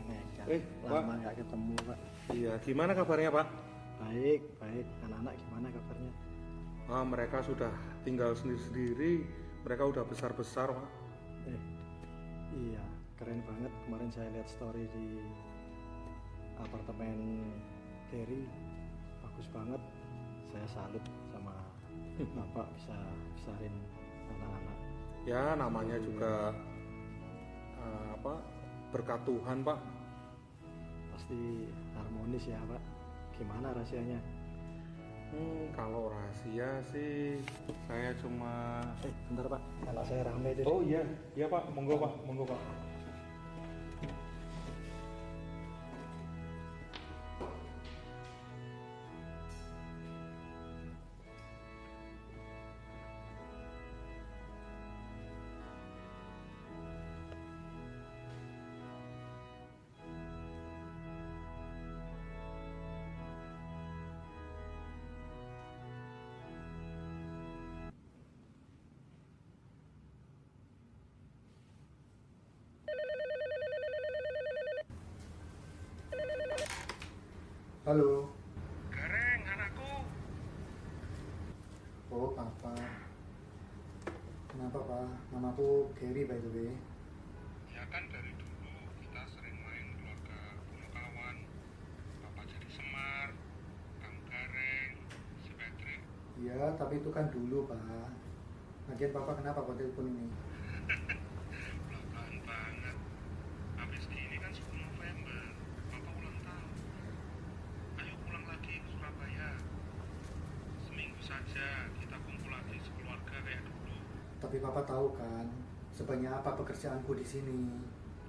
Megan. Pak. Lama nggak ketemu, Pak. Iya, gimana kabarnya Pak? Baik, baik. Anak-anak gimana kabarnya? Mereka sudah tinggal sendiri-sendiri, mereka udah besar-besar Pak. Iya, keren banget. Kemarin saya lihat story di apartemen Terry. Bagus banget. Saya salut sama Bapak bisa besarin anak-anak. Ya namanya juga berkat Tuhan Pak. Pasti harmonis ya, Pak. Gimana rahasianya? Kalau rahasia sih saya cuma Bentar, Pak. Anak saya rame deh. Oh iya Pak, monggo Pak. Halo. Gareng anakku. Oh, Papa. Kenapa, Pak? Namaku Gary, by the way. Ya kan dari dulu kita sering main keluarga kawan. Papa jadi Semar, Kang Gareng, si Patrick. Iya, tapi itu kan dulu, Pak. Lagian Papa kenapa kok telepon ini? Belakangan banget. Habis gini kan 10 November. Papa ulang tahun. Ayo pulang lagi ke Surabaya. Seminggu saja kita kumpul lagi sekeluarga kayak dulu. Tapi Papa tahu kan, sebanyak apa pekerjaanku di sini.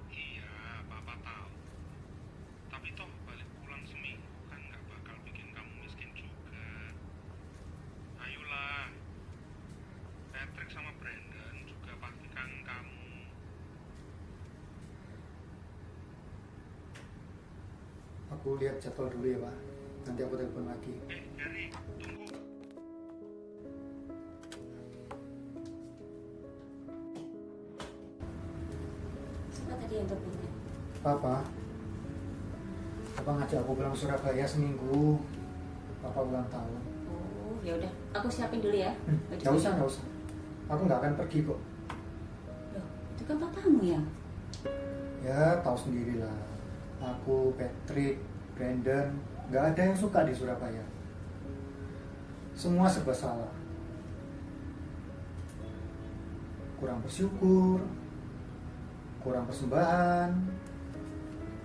Iya, Papa tahu. Tapi toh balik pulang seminggu kan nggak bakal bikin kamu miskin juga. Ayolah. Patrick sama Brandon juga pasti kangen kamu. Aku lihat jadwal dulu ya, Pak. Nanti aku telepon lagi. Gary, tunggu. Siapa tadi yang teleponnya? Papa ngajak aku pulang Surabaya seminggu. Papa ulang tahun. Oh, ya udah. Aku siapin dulu ya. Nggak usah. Aku nggak akan pergi kok. Loh, itu kan papamu ya? Ya, tahu sendirilah. Aku, Patrick, Brandon, nggak ada yang suka di Surabaya. Semua serba salah. Kurang bersyukur, kurang persembahan,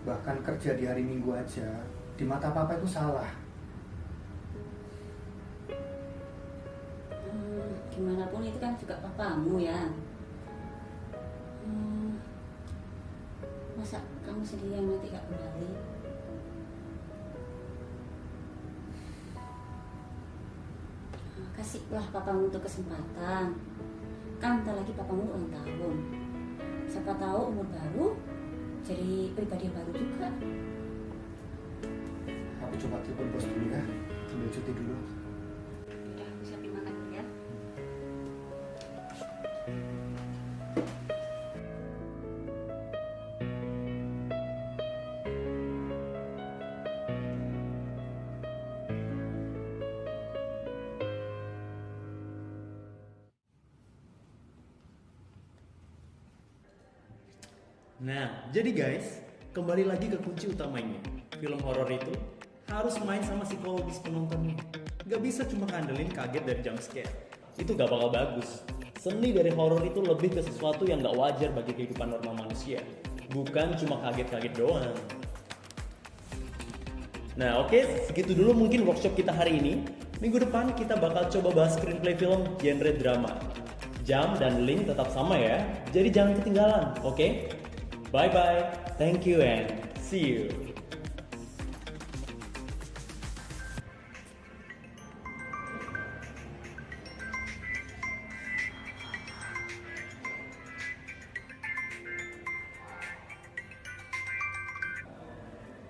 bahkan kerja di hari Minggu aja, di mata Papa itu salah. Gimana pun itu kan juga papamu ya. Masa kamu sendiri yang nanti gak kembali? Kasihlah papamu untuk kesempatan. Kan bentar lagi papamu ulang tahun. Siapa tahu umur baru jadi pribadi yang baru juga. Aku coba telepon bos dulu ya, ambil cuti dulu. Udah, aku siapin makan dulu ya. Nah, jadi guys, kembali lagi ke kunci utamanya. Film horor itu harus main sama psikologis penontonnya. Gak bisa cuma ngandelin kaget dari jump scare. Itu gak bakal bagus. Seni dari horor itu lebih ke sesuatu yang gak wajar bagi kehidupan normal manusia. Bukan cuma kaget-kaget doang. Nah oke, segitu dulu mungkin workshop kita hari ini. Minggu depan kita bakal coba bahas screenplay film genre drama. Jam dan link tetap sama ya, jadi jangan ketinggalan, oke? Bye-bye, thank you and see you.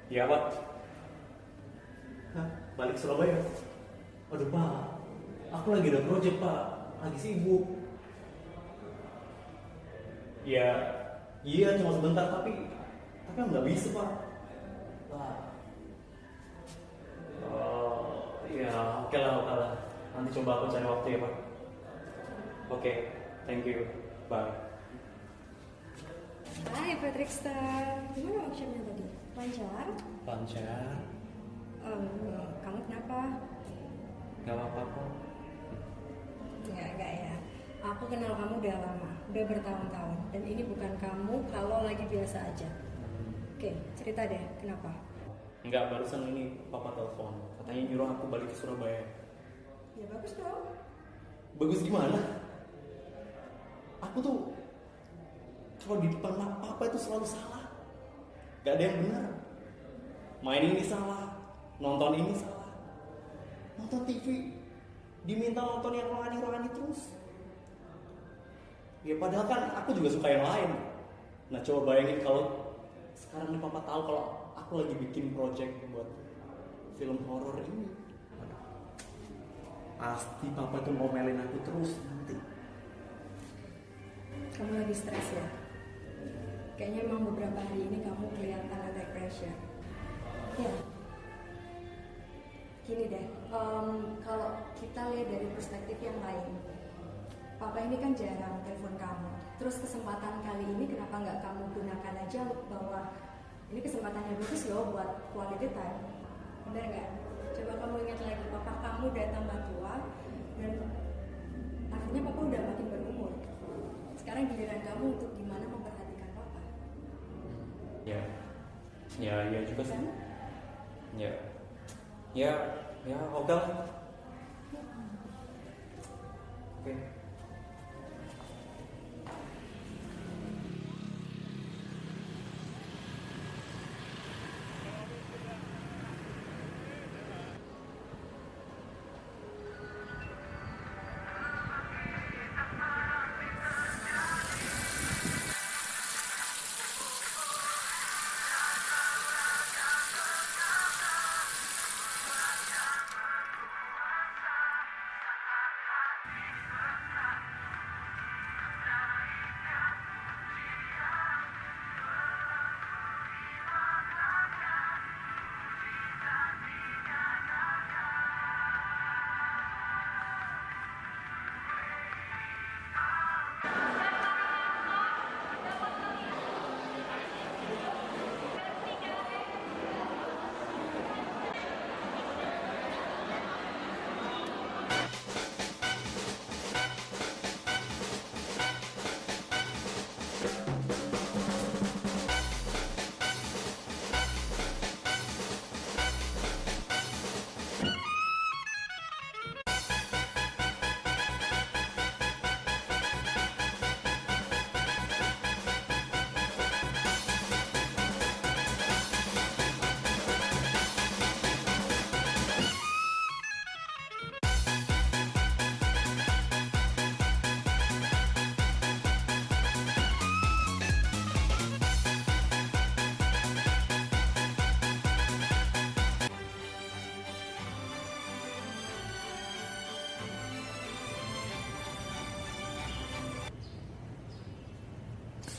Iya Pak. Hah, balik Surabaya? Aduh Pak, aku lagi ada project Pak, lagi sibuk. Ya, iya cuma sebentar tapi Tapi nggak bisa pak. Wah. Oh, ya oke lah. Nanti coba aku cari waktu ya pak. Oke, thank you. Bye. Hai Patrickstar, gimana workshopnya tadi? Lancar? Lancar. Kamu kenapa? Gak apa-apa kok. Enggak ya. Aku kenal kamu udah lama, udah bertahun-tahun. Dan ini bukan kamu kalau lagi biasa aja. Oke, cerita deh, kenapa? Enggak, barusan ini papa telepon. Katanya nyuruh aku balik ke Surabaya. Ya bagus dong. Bagus gimana? Aku tuh kalau di depan papa itu selalu salah. Gak ada yang benar. Main ini salah, nonton ini salah. Nonton TV diminta nonton yang rohani-rohani terus. Ya padahal kan aku juga suka yang lain. Nah coba bayangin kalau sekarang nih papa tahu kalau aku lagi bikin project buat film horor ini. Pasti papa tuh ngomelin aku terus nanti. Kamu lagi stres ya? Kayaknya emang beberapa hari ini kamu kelihatan ada pressure. Ya. Gini deh, kalau kita lihat dari perspektif yang lain, Papa ini kan jarang telepon kamu. Terus kesempatan kali ini kenapa nggak kamu gunakan aja bahwa ini kesempatan yang bagus loh buat quality time. Bener nggak? Coba kamu ingat lagi, Papa kamu udah tambah tua dan artinya Papa udah makin berumur. Sekarang giliran kamu untuk gimana memperhatikan Papa. Ya juga sih. Kan? Ya oke lah. Oke.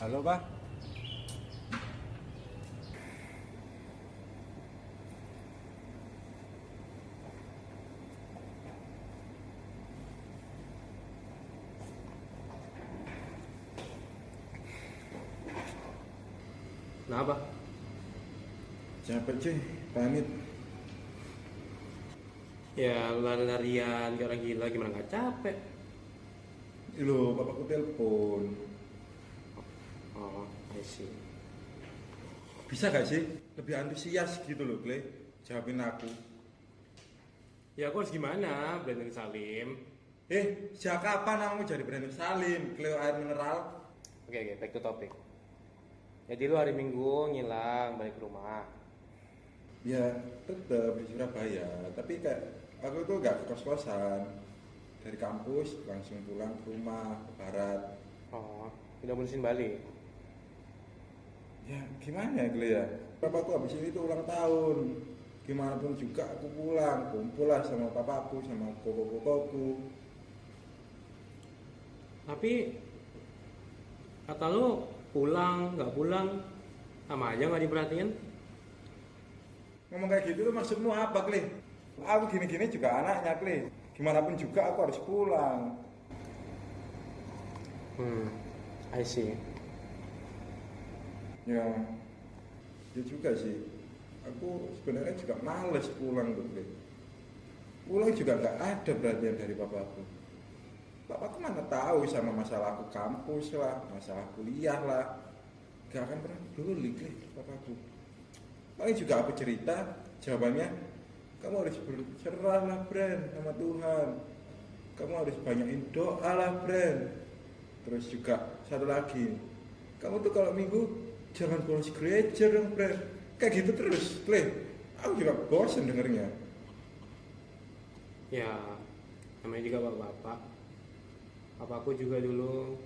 Halo, Pak. Kenapa? Capek cuy, pamit. Ya lari-larian kayak orang gila gimana nggak capek? Loh, bapakku telepon. Oh, I see. Bisa gak sih lebih antusias gitu loh, Clay? Jawabin aku. Ya aku harus gimana, Brandon Salim? Sejak kapan namamu jadi Brandon Salim? Cleo air mineral? Oke, back to topic. Jadi lu hari Minggu ngilang balik ke rumah. Ya, tetap di Surabaya. Tapi kayak aku tuh gak kos-kosan. Dari kampus langsung pulang ke rumah, ke barat. Oh, udah mutusin balik. Ya, gimana ya, Clay ya? Papaku habis ini tuh ulang tahun. Gimana pun juga aku pulang, kumpul lah sama papaku, sama koko-kokoku. Tapi kata lu pulang nggak pulang, Sama aja nggak diperhatiin. Ngomong kayak gitu tuh maksudmu apa, Kli? Aku gini-gini juga anaknya, Kli. Gimana pun juga aku harus pulang. I see. Ya, ya juga sih. Aku sebenarnya juga males pulang tuh, Kli. Pulang juga nggak ada perhatian dari papaku. Papaku mana tahu sama masalah aku kampus lah, masalah kuliah lah. Gak akan pernah peduli, Kli, papaku. Paling juga aku cerita, jawabannya, kamu harus berserah lah, Bren, sama Tuhan. Kamu harus banyakin doa lah, Bren. Terus juga satu lagi, kamu tuh kalau minggu jangan bolos gereja dong, Bren. Kayak gitu terus, Kli. Aku juga bosen dengernya. Ya, namanya juga bapak-bapak. Papaku juga dulu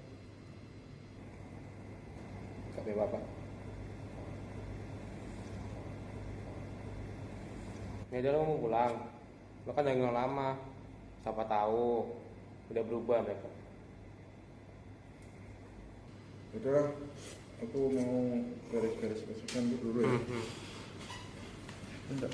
kayak bapak. Ya udah, lo mau pulang. Lo kan udah kenal lama. Siapa tahu udah berubah mereka. Udah, aku mau beres-beres masukan dulu ya. Bentar.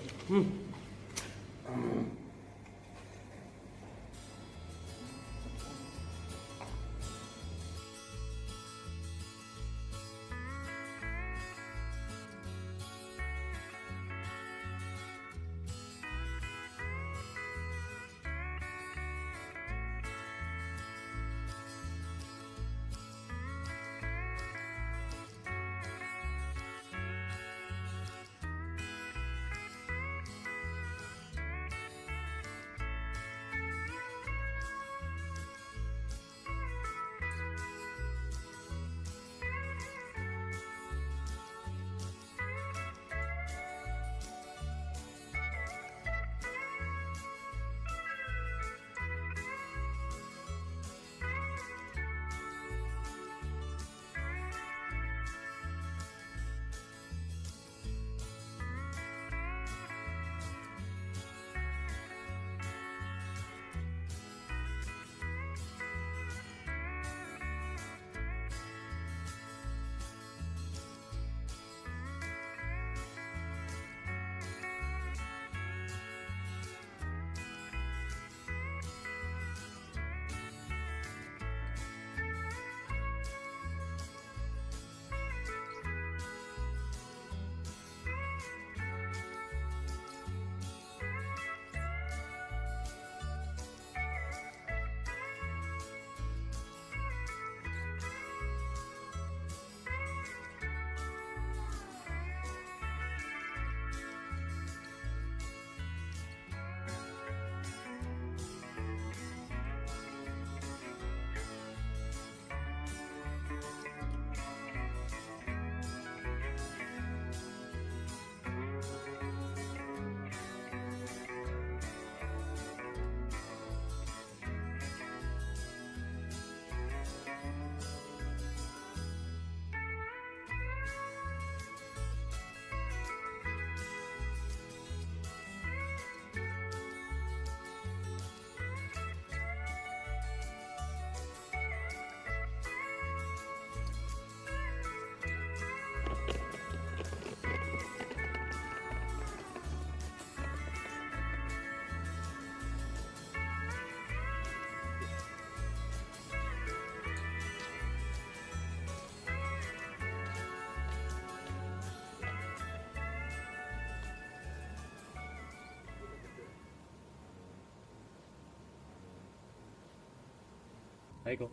Hai kok.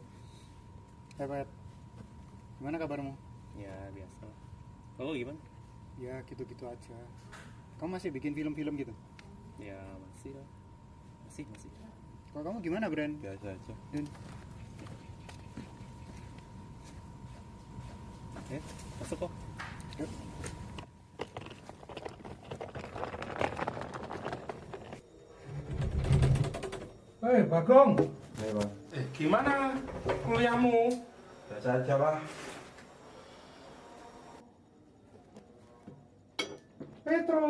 Hai Pat, gimana kabarmu? Ya biasa. Kalau gimana? Ya gitu-gitu aja. Kamu masih bikin film-film gitu? Ya masih lah. Masih. Kalau kamu gimana, Bren? Biasa aja. Dun, Masuk kok. yuk. Hei, Bagong, Ayo, Bang. gimana kuliahmu? Biasa aja lah. Petro,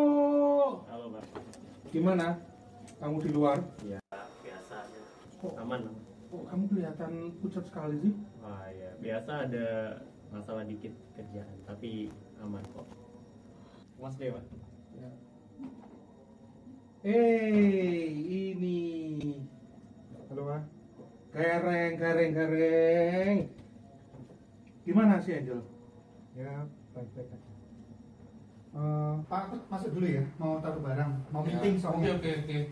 Halo Pak. gimana? Kamu di luar? Ya biasa aja. Kok, Aman. kok kamu kelihatan pucat sekali sih? Wah ya biasa ada masalah dikit kerjaan, tapi aman kok. Mas Dewa. Ya. Ini. Halo, Pak. Kereng. Gimana sih, Angel? Ya, baik-baik aja. Pak, aku masuk dulu ya, mau taruh barang, mau meeting soalnya. Oke.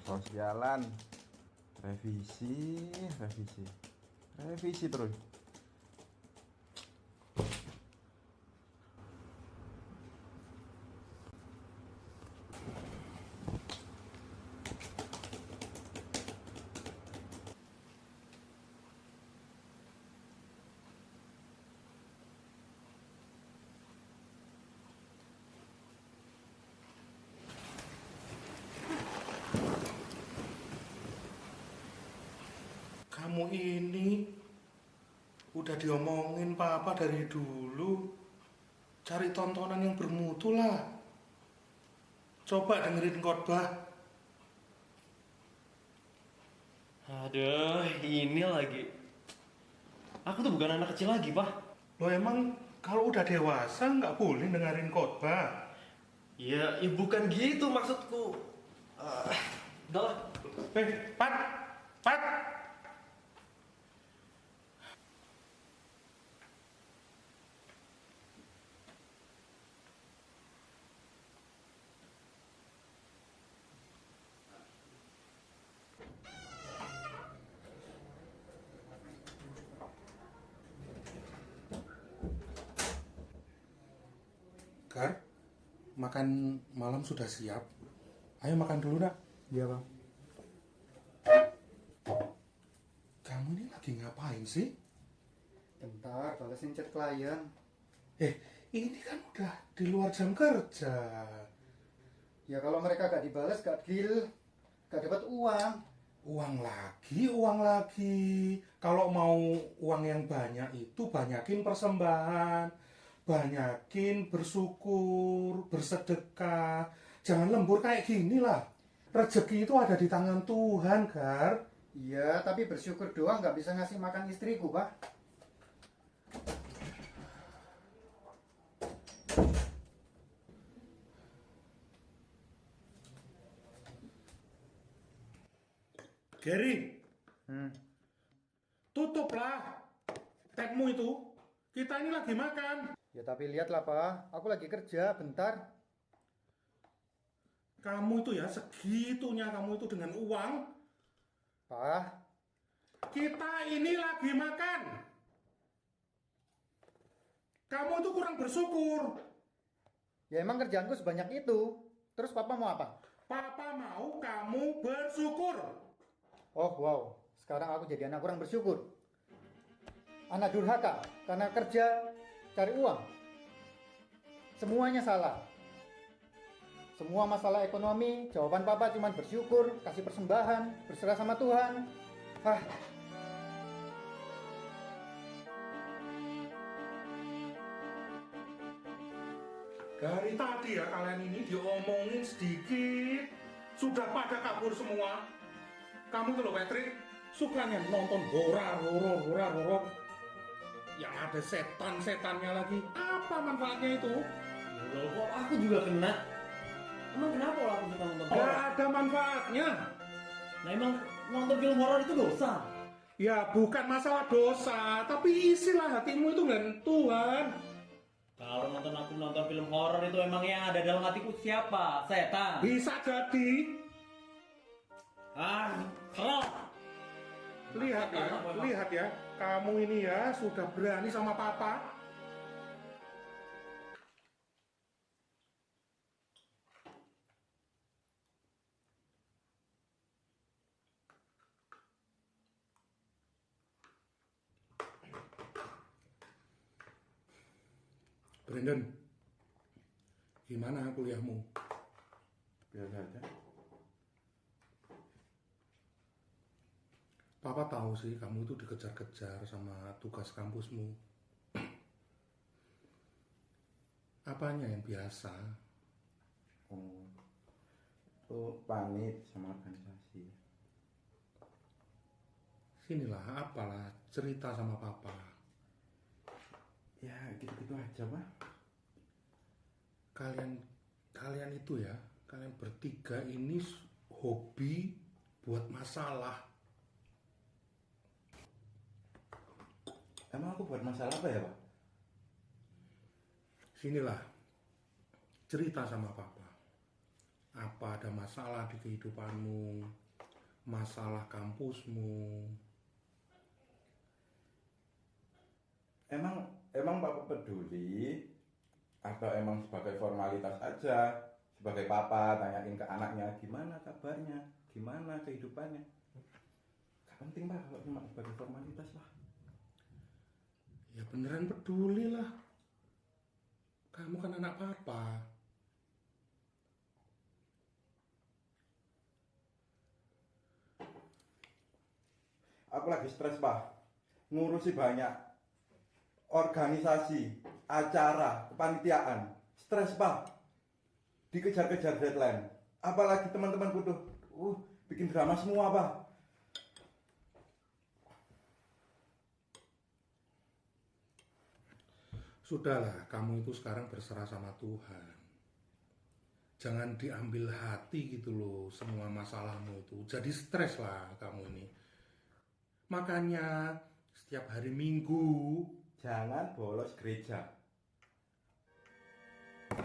Proses jalan. Revisi terus. Kamu ini udah diomongin papa dari dulu. Cari tontonan yang bermutu lah. Coba dengerin khotbah. Aduh, ini lagi. Aku tuh bukan anak kecil lagi, Pak. Lo emang kalau udah dewasa nggak boleh dengerin khotbah? Ya bukan gitu maksudku. Udah lah. Pat. Gar, makan malam sudah siap. Ayo makan dulu, nak. Iya, Bang. Kamu ini lagi ngapain sih? Bentar, balesin chat klien. Ini kan udah di luar jam kerja. Ya kalau mereka gak dibales, gak deal, gak dapat uang. Uang lagi. Kalau mau uang yang banyak itu banyakin persembahan, banyakin bersyukur, bersedekah. Jangan lembur kayak gini lah. Rezeki itu ada di tangan Tuhan, Gar. Iya, tapi bersyukur doang gak bisa ngasih makan istriku, Pak. Gary, tutuplah tabmu itu. Kita ini lagi makan. Ya tapi lihatlah, Pak. Aku lagi kerja, bentar. Kamu itu ya segitunya kamu itu dengan uang. Pak, Kita ini lagi makan. Kamu itu kurang bersyukur. ya emang kerjaanku sebanyak itu. Terus Papa mau apa? Papa mau kamu bersyukur. Oh wow, sekarang aku jadi anak kurang bersyukur. Anak durhaka, karena kerja, cari uang. Semuanya salah. Semua masalah ekonomi, jawaban Papa cuma bersyukur, kasih persembahan, berserah sama Tuhan. Dari tadi ya kalian ini diomongin sedikit, sudah pada kabur semua. Kamu tuh loh Patrick, sukanya nonton horor. Yang ada setan-setannya lagi. Apa manfaatnya itu? Loh, kok aku juga kena? Emang kenapa kalau aku suka nonton Gak horor? ada manfaatnya. Nah emang nonton film horor itu dosa? Ya bukan masalah dosa, tapi isilah hatimu itu dengan Tuhan. Kalau aku nonton film horor itu emang yang ada dalam hatiku siapa? Setan? Bisa jadi. Serah. Lihat ya, kamu ini ya sudah berani sama Papa. Brandon, gimana kuliahmu? Biasa aja. Papa tahu sih kamu itu dikejar-kejar sama tugas kampusmu. Apanya yang biasa? Oh, Aku pamit sama organisasi. Sinilah, apalah, cerita sama papa. Ya gitu-gitu aja Pak. Kalian itu ya, kalian bertiga ini hobi buat masalah. Emang aku buat masalah apa ya Pak? Sinilah, cerita sama papa. Apa ada masalah di kehidupanmu, masalah kampusmu. Emang Papa peduli atau emang sebagai formalitas aja? Sebagai papa tanyain ke anaknya gimana kabarnya, gimana kehidupannya. Gak penting Pak kalau cuma sebagai formalitas lah. Ya beneran peduli lah. Kamu kan anak papa. Aku lagi stres Pak, ngurusi banyak organisasi, acara, kepanitiaan. Stres Pak, dikejar-kejar deadline. Apalagi teman-temanku tuh bikin drama semua Pak. Sudahlah, kamu itu sekarang berserah sama Tuhan. Jangan diambil hati gitu loh semua masalahmu itu. Jadi stres lah kamu ini. Makanya setiap hari Minggu Jangan bolos gereja. Papa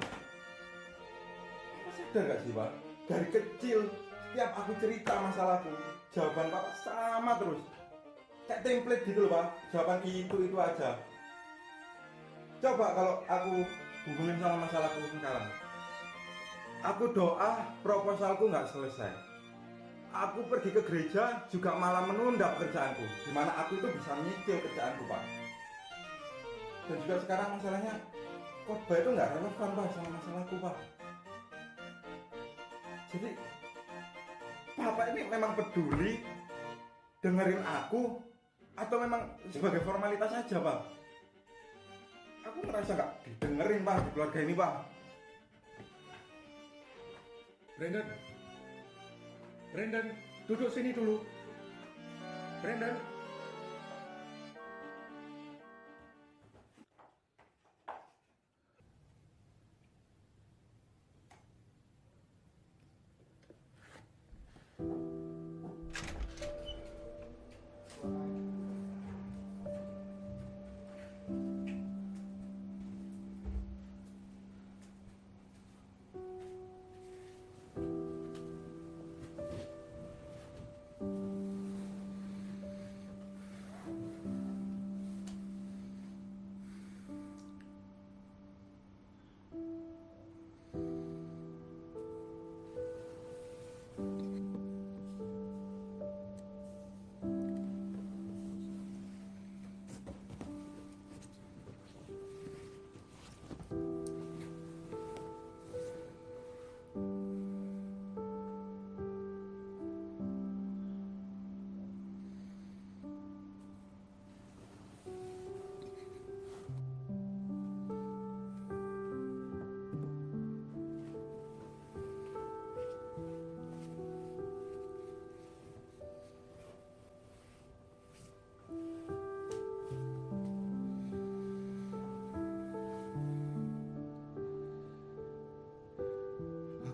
sadar gak sih Pak? Dari kecil setiap aku cerita masalahku, jawaban Papa sama terus. Kayak template gitu loh Pak. Jawaban itu aja. Coba kalau aku hubungin sama masalahku sekarang. Aku doa proposalku nggak selesai. Aku pergi ke gereja juga malah menunda pekerjaanku. Dimana aku itu bisa nyicil kerjaanku Pak. Dan juga sekarang masalahnya khotbah itu nggak relevan Pak sama masalahku Pak. Jadi Papa ini memang peduli dengerin aku atau memang sebagai formalitas aja Pak? Aku ngerasa nggak didengerin Pak di keluarga ini Pak. Brandon, duduk sini dulu. Brandon.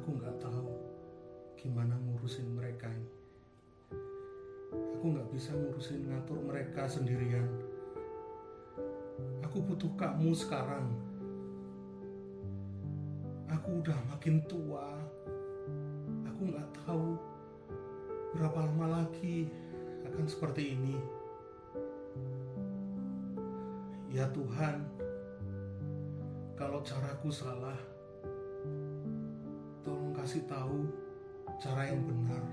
Aku nggak tahu gimana ngurusin mereka ini. Aku nggak bisa ngurusin ngatur mereka sendirian. Aku butuh kamu sekarang. Aku udah makin tua. Aku nggak tahu berapa lama lagi akan seperti ini. Ya Tuhan, kalau caraku salah, tolong kasih tahu cara yang benar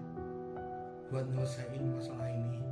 buat nyelesain masalah ini.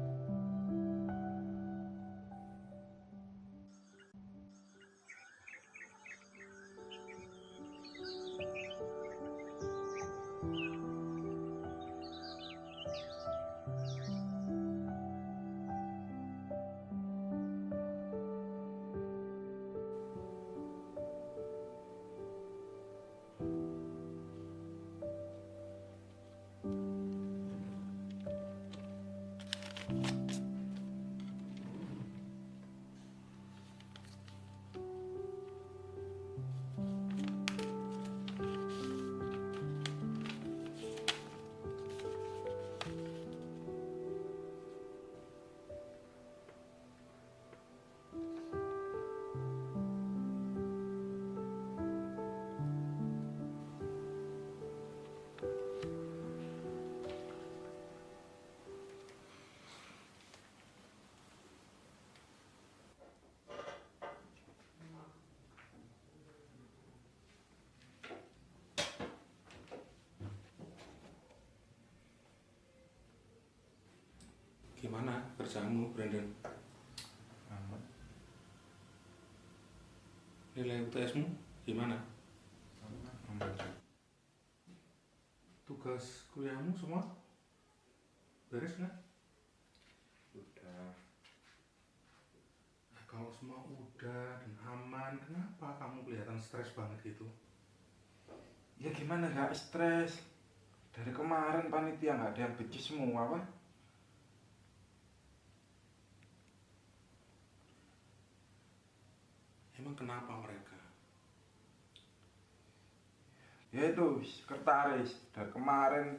Gimana kerjaanmu, Brandon? Aman. Nilai UTS-mu gimana? Aman. Tugas kuliahmu semua beres nggak? Udah. Nah, kalau semua udah dan aman, kenapa kamu kelihatan stres banget gitu? Ya gimana nggak stres? Dari kemarin panitia nggak ada yang becus semua, Pak. Emang kenapa mereka? Ya itu sekretaris dari kemarin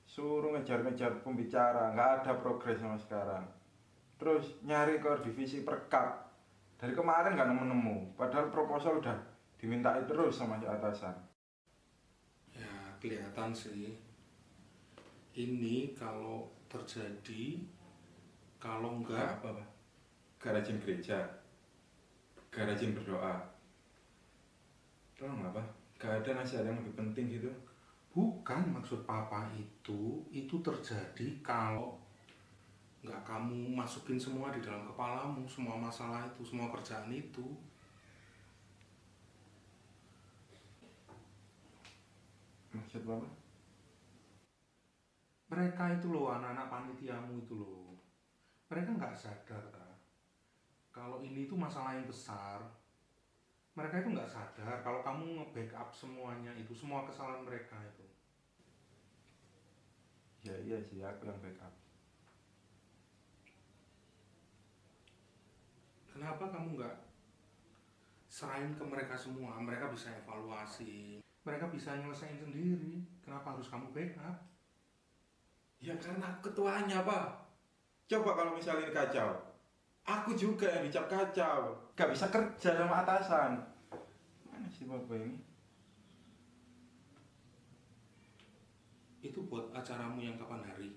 suruh ngejar-ngejar pembicara, nggak ada progres sama sekarang. Terus nyari ke divisi perkap, dari kemarin nggak nemu-nemu, padahal proposal udah dimintai terus sama si atasan. Ya kelihatan sih. Ini kalau terjadi, kalau enggak, Apa, Pak? Gak rajin gereja, gak rajin berdoa. Tolong nggak, Pak? Gak ada nasihat yang lebih penting gitu. bukan maksud papa itu terjadi kalau nggak kamu masukin semua di dalam kepalamu, semua masalah itu, semua kerjaan itu. Maksud Bapak? Mereka itu loh, anak-anak panitiamu itu loh, mereka nggak sadar tak? Kalau ini tuh masalah yang besar. Mereka itu nggak sadar kalau kamu nge-backup semuanya itu, semua kesalahan mereka itu. Ya iya sih, aku yang backup. Kenapa kamu nggak serahin ke mereka semua? Mereka bisa evaluasi, mereka bisa nyelesain sendiri. Kenapa harus kamu backup? Ya karena aku ketuanya, Pak. Coba kalau misalnya ini kacau, aku juga yang dicap kacau. Gak bisa kerja sama atasan. Mana sih Bapak ini? Itu buat acaramu yang kapan hari?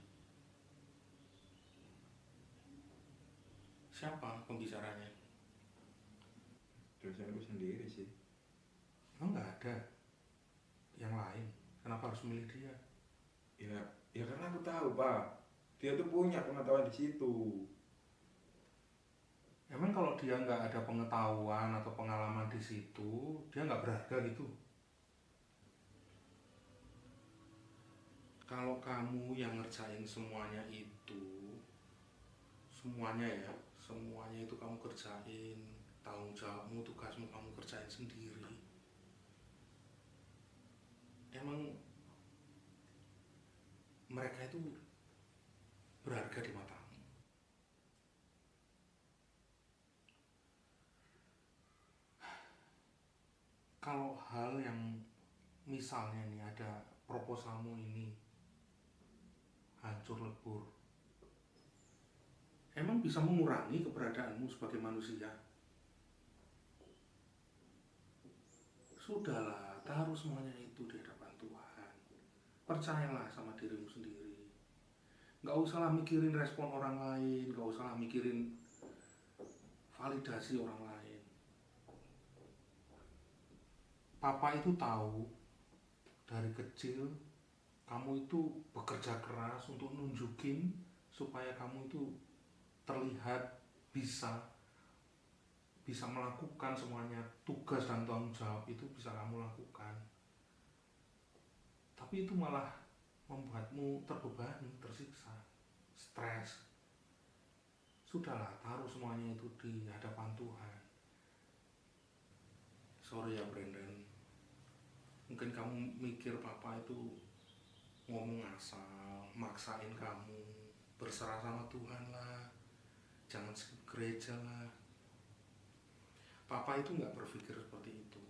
Siapa pembicaranya? Dosenku sendiri sih. Emang nggak ada yang lain? Kenapa harus milih dia? Ya karena aku tahu, Pak. Dia tuh punya pengetahuan di situ. Emang kalau dia nggak ada pengetahuan atau pengalaman di situ, dia nggak berharga gitu? Kalau kamu yang ngerjain semuanya itu, semuanya ya, semuanya itu kamu kerjain, tanggung jawabmu, tugasmu kamu kerjain sendiri. Emang mereka itu berharga di matamu? Kalau hal yang misalnya nih ada proposalmu ini hancur lebur, emang bisa mengurangi keberadaanmu sebagai manusia? Sudahlah, taruh semuanya itu di hadapan Tuhan. Percayalah sama dirimu sendiri. Gak usahlah mikirin respon orang lain, gak usahlah mikirin validasi orang lain. Papa itu tahu dari kecil kamu itu bekerja keras untuk nunjukin supaya kamu itu terlihat bisa melakukan semuanya, tugas dan tanggung jawab itu bisa kamu lakukan. Tapi itu malah membuatmu terbebani, tersiksa, stres. Sudahlah, taruh semuanya itu di hadapan Tuhan. Sorry ya Brandon, mungkin kamu mikir papa itu ngomong asal, maksain kamu berserah sama Tuhan lah, jangan skip gereja lah. Papa itu nggak berpikir seperti itu.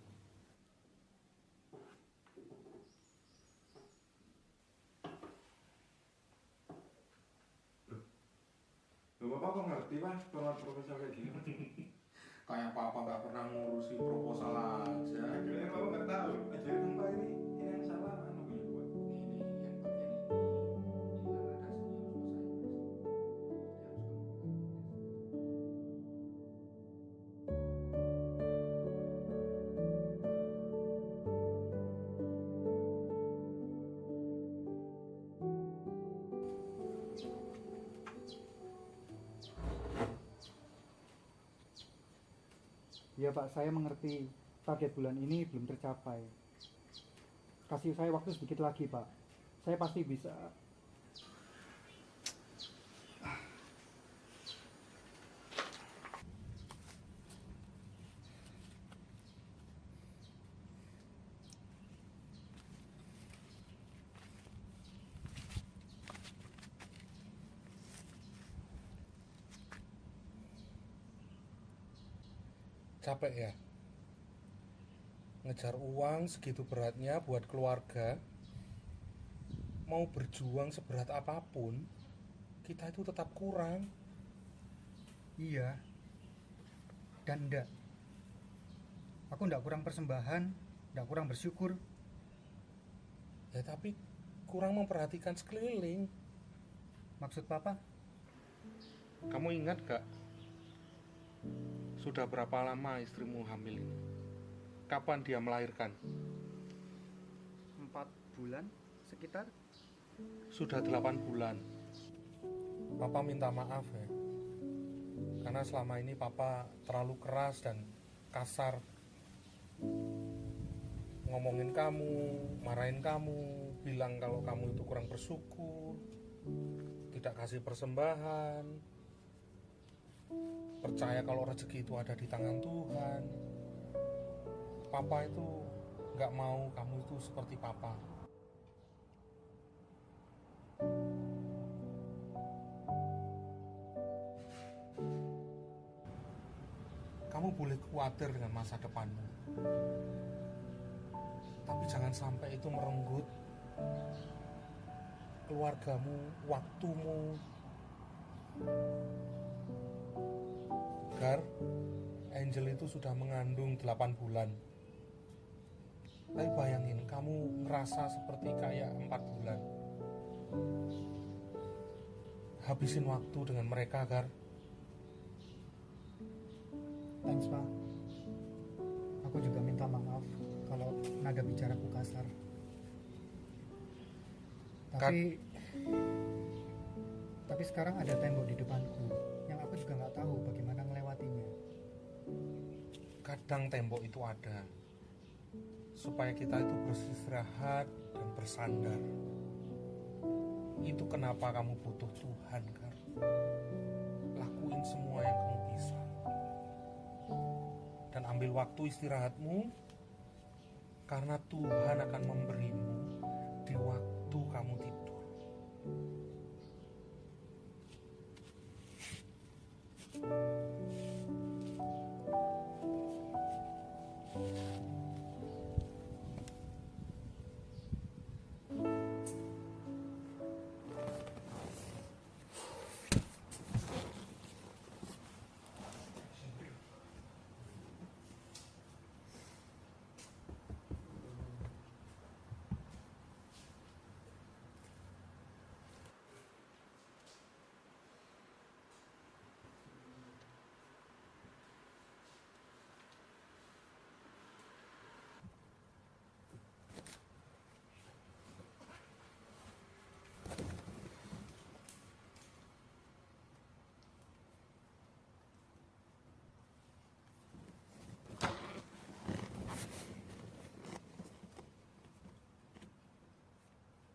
Loh, Bapak kok ngerti, Pak, kalau proposal kayak gini? Kayak papa nggak pernah ngurusin proposal aja. Akhirnya Bapak nggak tahu. Ajarin Pak ini yang salah mana punya buat. Ini yang bagian ini kan redaksinya harus bahasa Inggris. Jadi harus kamu Ya Pak, saya mengerti target bulan ini belum tercapai. Kasih saya waktu sedikit lagi Pak. Saya pasti bisa. Capek ya? Ngejar uang segitu beratnya buat keluarga. Mau berjuang seberat apapun, kita itu tetap kurang. Iya. Dan enggak. Aku enggak kurang persembahan, enggak kurang bersyukur. Ya tapi kurang memperhatikan sekeliling. Maksud Papa? Kamu ingat gak? Sudah berapa lama istrimu hamil ini? Kapan dia melahirkan? 4 bulan sekitar. Sudah 8 bulan. Papa minta maaf ya. Karena selama ini Papa terlalu keras dan kasar. Ngomongin kamu, marahin kamu, bilang kalau kamu itu kurang bersyukur, tidak kasih persembahan, percaya kalau rezeki itu ada di tangan Tuhan. Papa itu gak mau kamu itu seperti Papa. Kamu boleh khawatir dengan masa depanmu, tapi jangan sampai itu merenggut keluargamu, waktumu. Gar, Angel itu sudah mengandung 8 bulan. Tapi bayangin, kamu ngerasa seperti kayak 4 bulan. Habisin waktu dengan mereka, Gar. Thanks Pak. Aku juga minta maaf kalau nada bicaraku kasar. Tapi sekarang ada tembok di depanku yang aku juga nggak tahu bagaimana melewatinya. Kadang tembok itu ada supaya kita itu beristirahat dan bersandar. Itu kenapa kamu butuh Tuhan, Gar. Lakuin semua yang kamu bisa. Dan ambil waktu istirahatmu, karena Tuhan akan memberimu di waktu kamu tidur.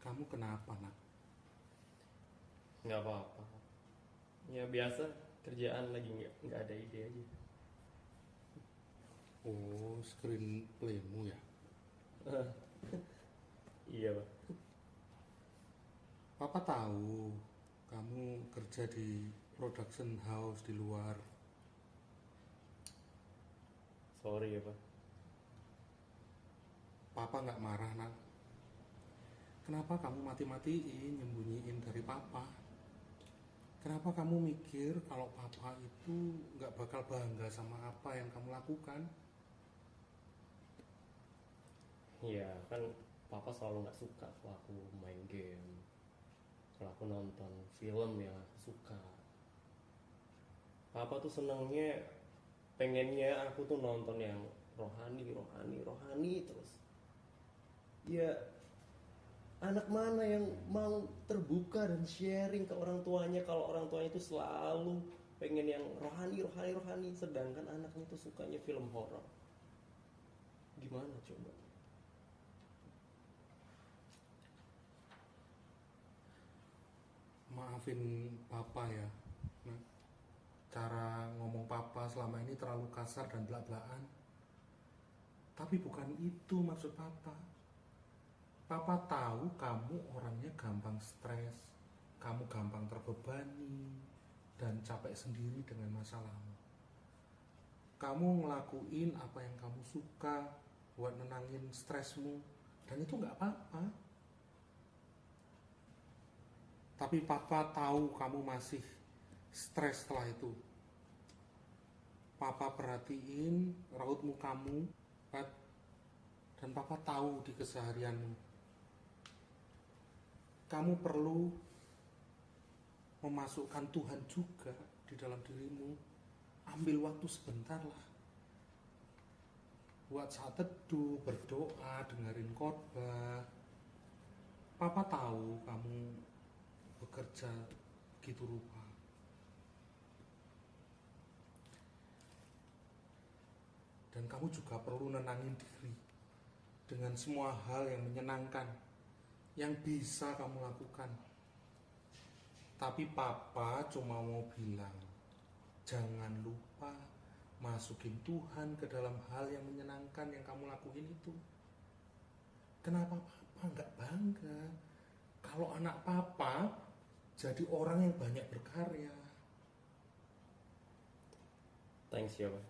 Kamu kenapa, Nak? Nggak apa-apa. Ya biasa, kerjaan lagi nggak ada ide aja. Oh, screenplaymu ya? Iya, Pak. Papa tahu kamu kerja di production house di luar. Sorry ya, Pak. Papa nggak marah, Nak. Kenapa kamu mati-matiin nyembunyiin dari Papa? Kenapa kamu mikir kalau Papa itu nggak bakal bangga sama apa yang kamu lakukan? Iya, kan Papa selalu nggak suka kalau aku main game, kalau aku nonton film yang aku suka. Papa tuh senangnya, pengennya aku tuh nonton yang rohani terus. Ya, anak mana yang mau terbuka dan sharing ke orang tuanya kalau orang tuanya itu selalu pengen yang rohani, sedangkan anaknya tuh sukanya film horor. Gimana coba? Maafin papa ya. Nah, cara ngomong papa selama ini terlalu kasar dan belak-belakan. Tapi bukan itu maksud papa. Papa tahu kamu orangnya gampang stres, kamu gampang terbebani dan capek sendiri dengan masalahmu. Kamu ngelakuin apa yang kamu suka buat nenangin stresmu, dan itu nggak apa-apa. Tapi papa tahu kamu masih stres setelah itu. Papa perhatiin raut mukamu, Pat, dan papa tahu di keseharianmu. Kamu perlu memasukkan Tuhan juga di dalam dirimu. Ambil waktu sebentar lah. Buat saat teduh, berdoa, dengerin khotbah. Papa tahu kamu bekerja begitu rupa. Dan kamu juga perlu nenangin diri dengan semua hal yang menyenangkan yang bisa kamu lakukan. Tapi papa cuma mau bilang, jangan lupa masukin Tuhan ke dalam hal yang menyenangkan yang kamu lakuin itu. Kenapa papa nggak bangga kalau anak papa jadi orang yang banyak berkarya? Thanks ya, Pak.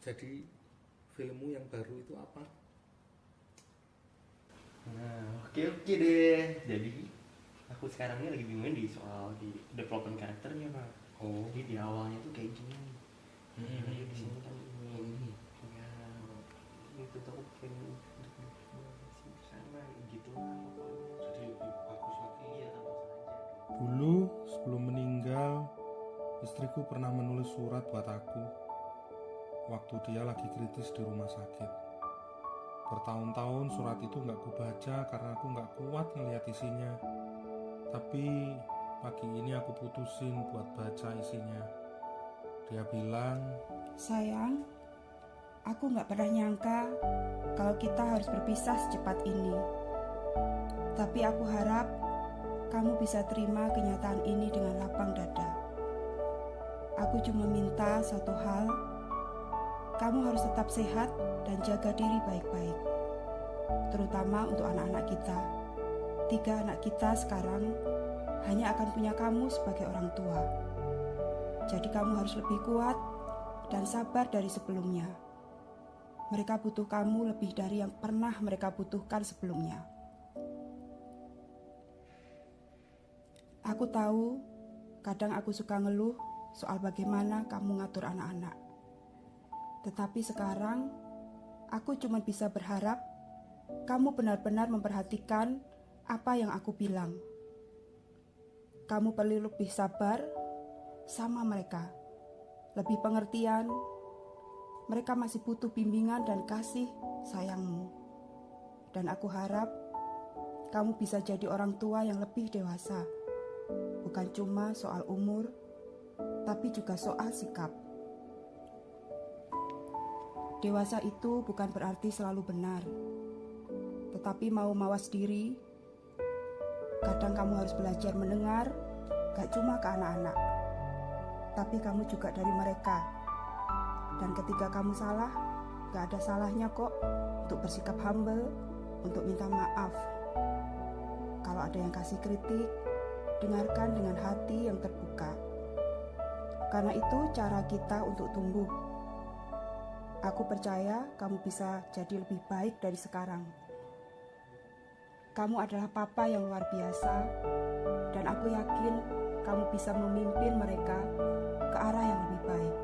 Jadi filmmu yang baru itu apa? Nah, oke deh. Jadi aku sekarang ini lagi bingungin di development karakternya, Pak. Oh, Jadi di awalnya tuh kayak gini. Jadi di sini kan ini. Ya, itu tuh aku pengen sih sana gitu lah pokoknya. jadi lebih bagus lagi. Iya, tentu saja. Dulu sebelum meninggal, istriku pernah menulis surat buat aku waktu dia lagi kritis di rumah sakit. Bertahun-tahun surat itu gak kubaca karena aku gak kuat ngeliat isinya. Tapi pagi ini aku putusin buat baca isinya. Dia bilang, sayang, aku gak pernah nyangka kalau kita harus berpisah secepat ini. Tapi aku harap kamu bisa terima kenyataan ini dengan lapang dada. Aku cuma minta satu hal, kamu harus tetap sehat dan jaga diri baik-baik. Terutama untuk anak-anak kita. 3 anak kita sekarang hanya akan punya kamu sebagai orang tua. Jadi kamu harus lebih kuat dan sabar dari sebelumnya. Mereka butuh kamu lebih dari yang pernah mereka butuhkan sebelumnya. Aku tahu kadang aku suka ngeluh soal bagaimana kamu ngatur anak-anak. Tetapi sekarang, aku cuma bisa berharap kamu benar-benar memperhatikan apa yang aku bilang. Kamu perlu lebih sabar sama mereka, lebih pengertian. Mereka masih butuh bimbingan dan kasih sayangmu. Dan aku harap kamu bisa jadi orang tua yang lebih dewasa. Bukan cuma soal umur, tapi juga soal sikap. Dewasa itu bukan berarti selalu benar, tetapi mau mawas diri. Kadang kamu harus belajar mendengar, gak cuma ke anak-anak, tapi kamu juga dari mereka. Dan ketika kamu salah, gak ada salahnya kok untuk bersikap humble, untuk minta maaf. Kalau ada yang kasih kritik, dengarkan dengan hati yang terbuka. Karena itu cara kita untuk tumbuh. Aku percaya kamu bisa jadi lebih baik dari sekarang. Kamu adalah papa yang luar biasa, dan aku yakin kamu bisa memimpin mereka ke arah yang lebih baik.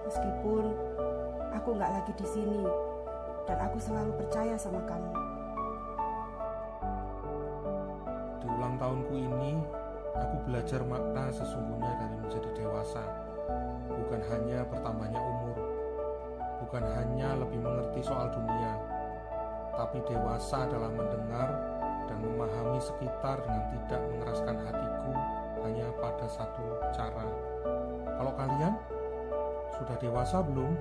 Meskipun aku gak lagi di sini, dan aku selalu percaya sama kamu. di ulang tahunku ini, aku belajar makna sesungguhnya dari menjadi dewasa. Bukan hanya bertambahnya umur, bukan hanya lebih mengerti soal dunia, tapi dewasa dalam mendengar dan memahami sekitar dengan tidak mengeraskan hatiku hanya pada satu cara. Kalau kalian sudah dewasa belum?